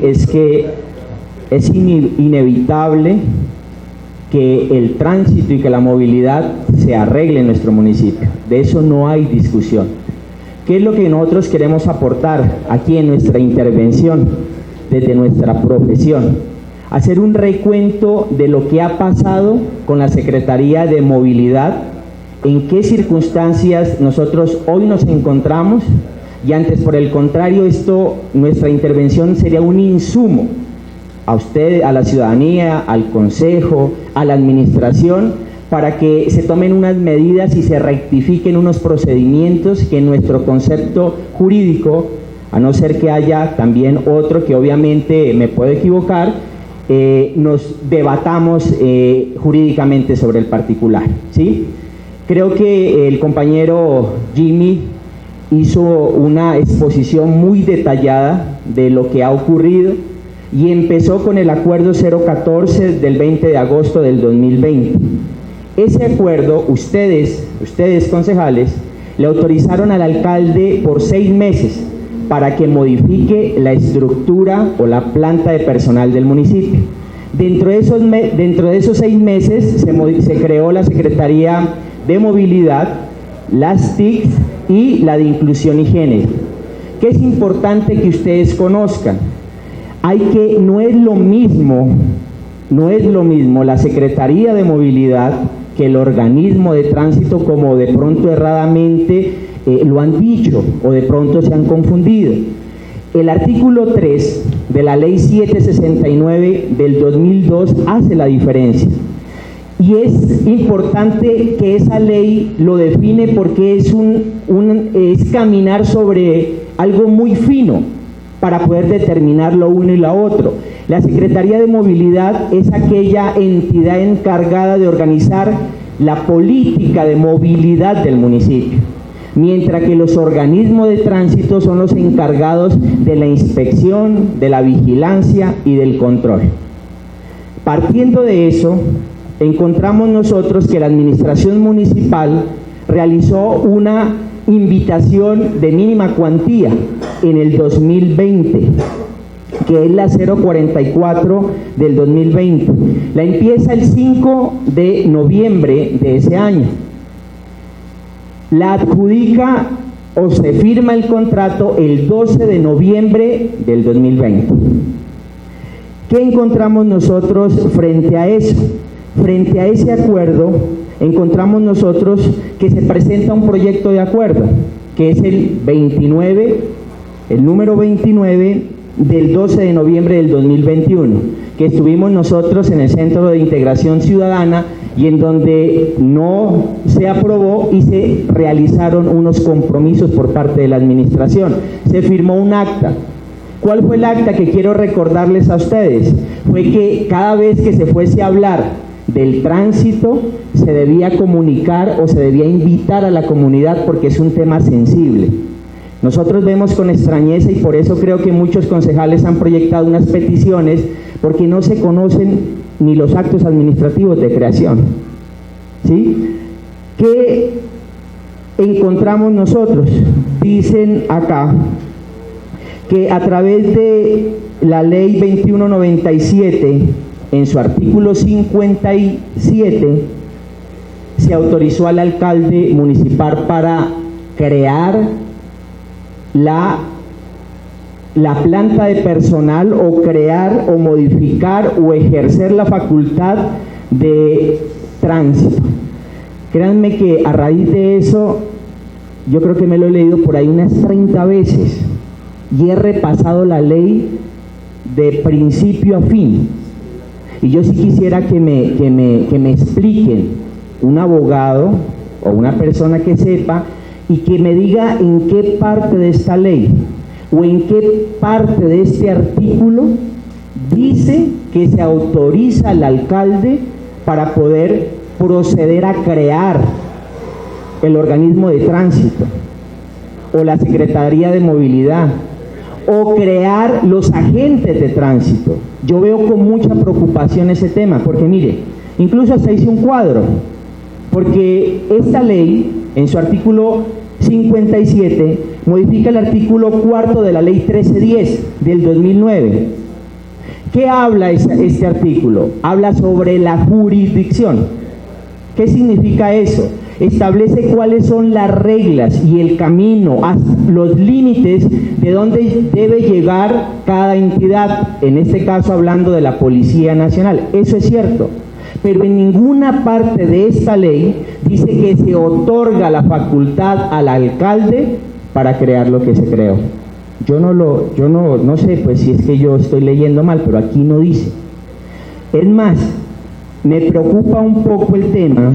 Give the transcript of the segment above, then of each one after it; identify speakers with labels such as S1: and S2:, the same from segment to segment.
S1: Es que es inevitable que el tránsito y que la movilidad se arregle en nuestro municipio. De eso no hay discusión. ¿Qué es lo que nosotros queremos aportar aquí en nuestra intervención, desde nuestra profesión? Hacer un recuento de lo que ha pasado con la Secretaría de Movilidad, en qué circunstancias nosotros hoy nos encontramos, y antes, por el contrario, nuestra intervención sería un insumo a usted, a la ciudadanía, al consejo, a la administración, para que se tomen unas medidas y se rectifiquen unos procedimientos que en nuestro concepto jurídico, a no ser que haya también otro que obviamente me puedo equivocar, nos debatamos jurídicamente sobre el particular, ¿sí? Creo que el compañero Jimmy hizo una exposición muy detallada de lo que ha ocurrido y empezó con el acuerdo 014 del 20 de agosto del 2020. Ese acuerdo, ustedes concejales, le autorizaron al alcalde por 6 meses para que modifique la estructura o la planta de personal del municipio. Dentro de esos 6 meses se creó la Secretaría de Movilidad, las TIC y la de Inclusión y Género. ¿Qué es importante que ustedes conozcan? No es lo mismo la Secretaría de Movilidad que el organismo de tránsito, como de pronto erradamente lo han dicho o de pronto se han confundido. El artículo 3 de la ley 769 del 2002 hace la diferencia. Y es importante que esa ley lo define porque es caminar sobre algo muy fino para poder determinar lo uno y lo otro. La Secretaría de Movilidad es aquella entidad encargada de organizar la política de movilidad del municipio, mientras que los organismos de tránsito son los encargados de la inspección, de la vigilancia y del control. Partiendo de eso, encontramos nosotros que la administración municipal realizó una invitación de mínima cuantía en el 2020, que es la 044 del 2020. La empieza el 5 de noviembre de ese año. La adjudica o se firma el contrato el 12 de noviembre del 2020. ¿Qué encontramos nosotros frente a eso? Frente a ese acuerdo, encontramos nosotros que se presenta un proyecto de acuerdo, que es el número 29 del 12 de noviembre del 2021, que estuvimos nosotros en el Centro de Integración Ciudadana y en donde no se aprobó y se realizaron unos compromisos por parte de la administración. Se firmó un acta. ¿Cuál fue el acta que quiero recordarles a ustedes? Fue que cada vez que se fuese a hablar del tránsito se debía comunicar o se debía invitar a la comunidad porque es un tema sensible. Nosotros vemos con extrañeza y por eso creo que muchos concejales han proyectado unas peticiones porque no se conocen ni los actos administrativos de creación, ¿sí? ¿Qué encontramos nosotros? Dicen acá que a través de la ley 2197, en su artículo 57, se autorizó al alcalde municipal para crear la planta de personal o crear o modificar o ejercer la facultad de tránsito. Créanme que a raíz de eso, yo creo que me lo he leído por ahí unas 30 veces y he repasado la ley de principio a fin. Y yo sí quisiera que me expliquen un abogado o una persona que sepa y que me diga en qué parte de esta ley o en qué parte de este artículo dice que se autoriza al alcalde para poder proceder a crear el organismo de tránsito o la Secretaría de Movilidad o crear los agentes de tránsito. Yo veo con mucha preocupación ese tema, porque mire, incluso hasta hice un cuadro, porque esta ley, en su artículo 57, modifica el artículo 4 de la ley 1310 del 2009, ¿Qué habla este artículo? Habla sobre la jurisdicción. ¿Qué significa eso? Establece cuáles son las reglas y el camino, los límites de dónde debe llegar cada entidad, en este caso hablando de la Policía Nacional. Eso es cierto, pero en ninguna parte de esta ley dice que se otorga la facultad al alcalde para crear lo que se creó. Yo no sé pues si es que yo estoy leyendo mal, pero aquí no dice. Es más, me preocupa un poco el tema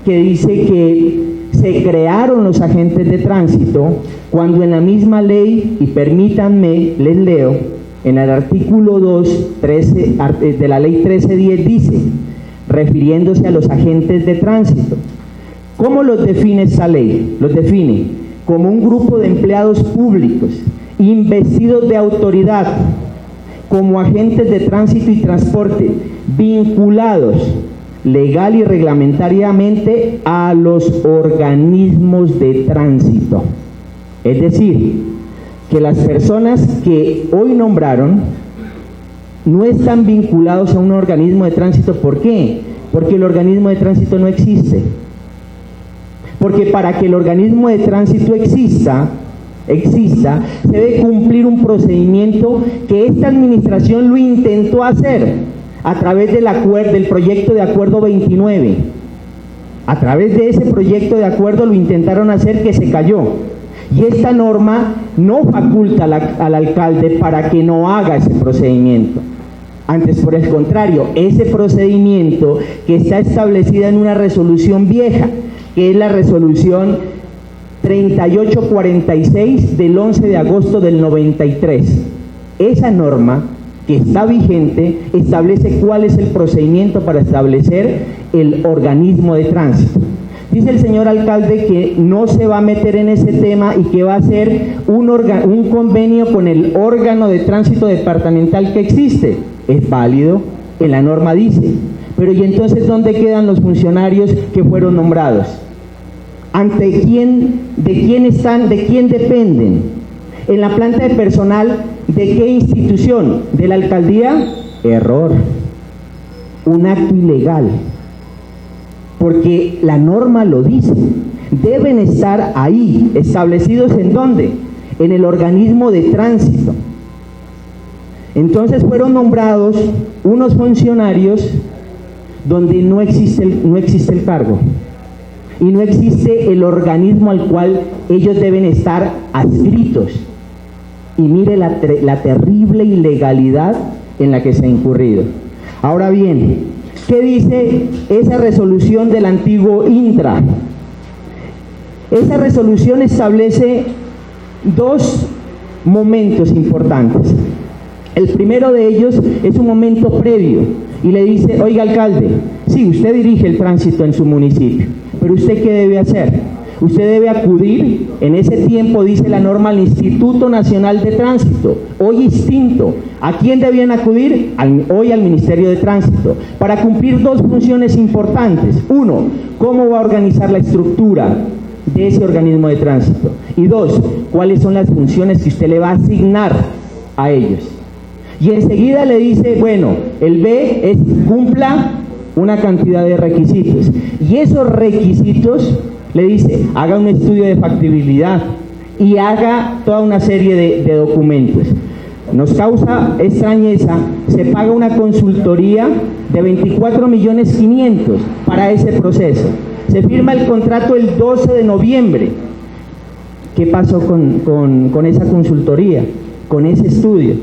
S1: que dice que se crearon los agentes de tránsito cuando en la misma ley, y permítanme, les leo, en el artículo 2 de la ley 1310 dice, refiriéndose a los agentes de tránsito, ¿cómo los define esa ley? Los define como un grupo de empleados públicos investidos de autoridad como agentes de tránsito y transporte vinculados legal y reglamentariamente a los organismos de tránsito. Es decir, que las personas que hoy nombraron no están vinculados a un organismo de tránsito. ¿Por qué? Porque el organismo de tránsito no existe. Porque para que el organismo de tránsito exista, se debe cumplir un procedimiento que esta administración lo intentó hacer a través del proyecto de acuerdo 29. A través de ese proyecto de acuerdo lo intentaron hacer, que se cayó. Y esta norma no faculta al alcalde para que no haga ese procedimiento. Antes, por el contrario, ese procedimiento que está establecida en una resolución vieja, que es la resolución 3846 del 11 de agosto del 93. Esa norma que está vigente establece cuál es el procedimiento para establecer el organismo de tránsito. Dice el señor alcalde que no se va a meter en ese tema y que va a hacer un convenio con el órgano de tránsito departamental que existe. Es válido, en la norma dice, pero ¿y entonces dónde quedan los funcionarios que fueron nombrados? ¿Ante quién, de quién están, de quién dependen? En la planta de personal, ¿de qué institución? ¿De la alcaldía? Error. Un acto ilegal. Porque la norma lo dice. Deben estar ahí, establecidos ¿en dónde? En el organismo de tránsito. Entonces fueron nombrados unos funcionarios donde no existe el cargo. Y no existe el organismo al cual ellos deben estar adscritos. Y mire la terrible ilegalidad en la que se ha incurrido. Ahora bien, ¿qué dice esa resolución del antiguo Intra? Esa resolución establece dos momentos importantes. El primero de ellos es un momento previo y le dice, oiga alcalde, sí, usted dirige el tránsito en su municipio, pero ¿usted qué debe hacer? Usted debe acudir, en ese tiempo dice la norma, al Instituto Nacional de Tránsito, hoy extinto. ¿A quién debían acudir? Hoy al Ministerio de Tránsito, para cumplir dos funciones importantes. Uno, ¿cómo va a organizar la estructura de ese organismo de tránsito? Y dos, ¿cuáles son las funciones que usted le va a asignar a ellos? Y enseguida le dice, bueno, el B es cumpla una cantidad de requisitos. Y esos requisitos, le dice, haga un estudio de factibilidad y haga toda una serie de documentos. Nos causa extrañeza, se paga una consultoría de 24.500.000 para ese proceso. Se firma el contrato el 12 de noviembre. ¿Qué pasó con esa consultoría, con ese estudio?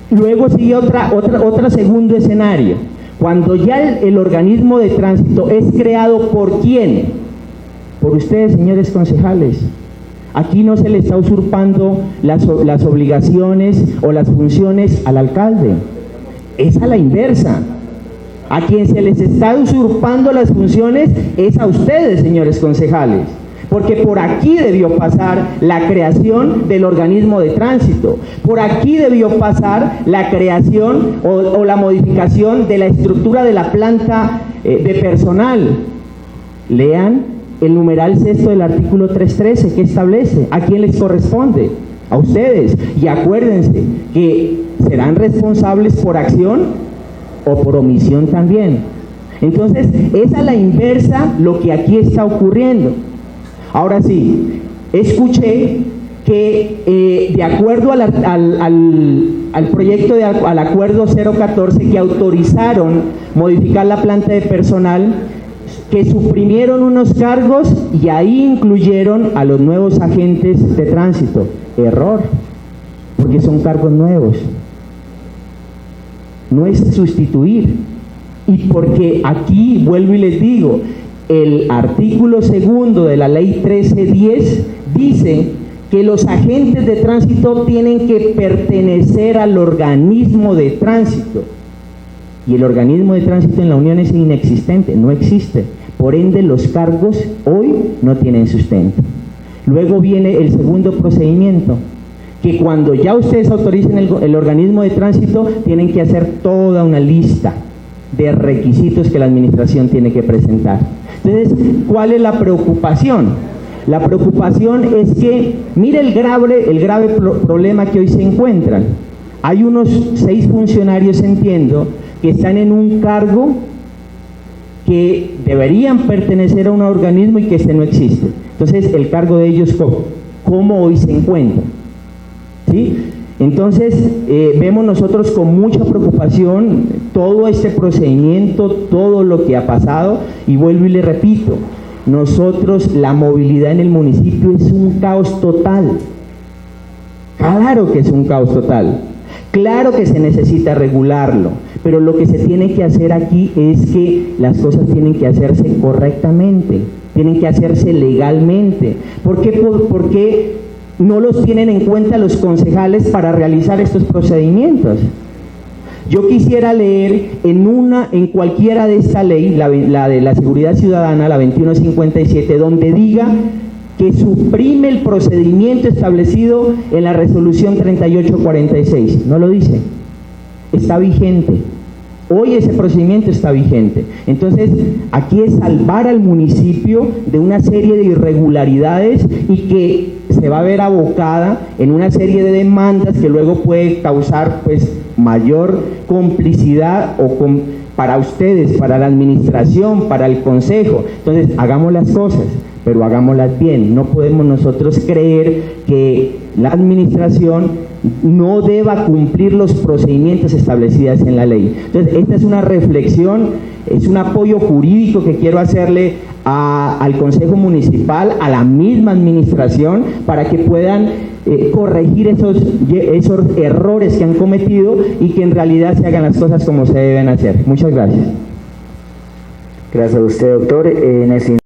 S1: Luego sigue otro segundo escenario. Cuando ya el organismo de tránsito es creado, ¿por quién? Por ustedes, señores concejales. Aquí no se le está usurpando las obligaciones o las funciones al alcalde. Es a la inversa. A quien se les está usurpando las funciones es a ustedes, señores concejales. Porque por aquí debió pasar la creación del organismo de tránsito, por aquí debió pasar la creación o la modificación de la estructura de la planta de personal. Lean el numeral sexto del artículo 313 que establece a quién les corresponde. a ustedes. Y acuérdense que serán responsables por acción o por omisión también. Entonces, es a la inversa lo que aquí está ocurriendo. Ahora sí, escuché que de acuerdo al proyecto, al acuerdo 014, que autorizaron modificar la planta de personal, que suprimieron unos cargos y ahí incluyeron a los nuevos agentes de tránsito. Error, porque son cargos nuevos. No es sustituir. Y porque aquí, vuelvo y les digo, el artículo 2 de la ley 1310 dice que los agentes de tránsito tienen que pertenecer al organismo de tránsito. Y el organismo de tránsito en la Unión es inexistente, no existe. Por ende, los cargos hoy no tienen sustento. Luego viene el segundo procedimiento, que cuando ya ustedes autoricen el organismo de tránsito, tienen que hacer toda una lista de requisitos que la administración tiene que presentar. Entonces, ¿cuál es la preocupación? La preocupación es que, mire el grave problema que hoy se encuentran. Hay unos 6 funcionarios, entiendo, que están en un cargo que deberían pertenecer a un organismo y que este no existe. Entonces, el cargo de ellos, ¿cómo hoy se encuentra? ¿Sí? Entonces, vemos nosotros con mucha preocupación todo este procedimiento, todo lo que ha pasado, y vuelvo y le repito, nosotros, la movilidad en el municipio es un caos total. Claro que es un caos total. Claro que se necesita regularlo, pero lo que se tiene que hacer aquí es que las cosas tienen que hacerse correctamente, tienen que hacerse legalmente. ¿Por qué no los tienen en cuenta los concejales para realizar estos procedimientos? Yo quisiera leer en cualquiera de esta ley, la de la seguridad ciudadana, la 2157, donde diga que suprime el procedimiento establecido en la resolución 3846. No lo dice, está vigente. Hoy ese procedimiento está vigente. Entonces, aquí es salvar al municipio de una serie de irregularidades y que se va a ver abocada en una serie de demandas que luego puede causar pues mayor complicidad para ustedes, para la administración, para el consejo. Entonces, hagamos las cosas, pero hagámoslas bien. No podemos nosotros creer que la administración no deba cumplir los procedimientos establecidos en la ley. Entonces, esta es una reflexión, es un apoyo jurídico que quiero hacerle al Consejo Municipal, a la misma administración, para que puedan corregir esos errores que han cometido y que en realidad se hagan las cosas como se deben hacer. Muchas gracias.
S2: Gracias a usted, doctor.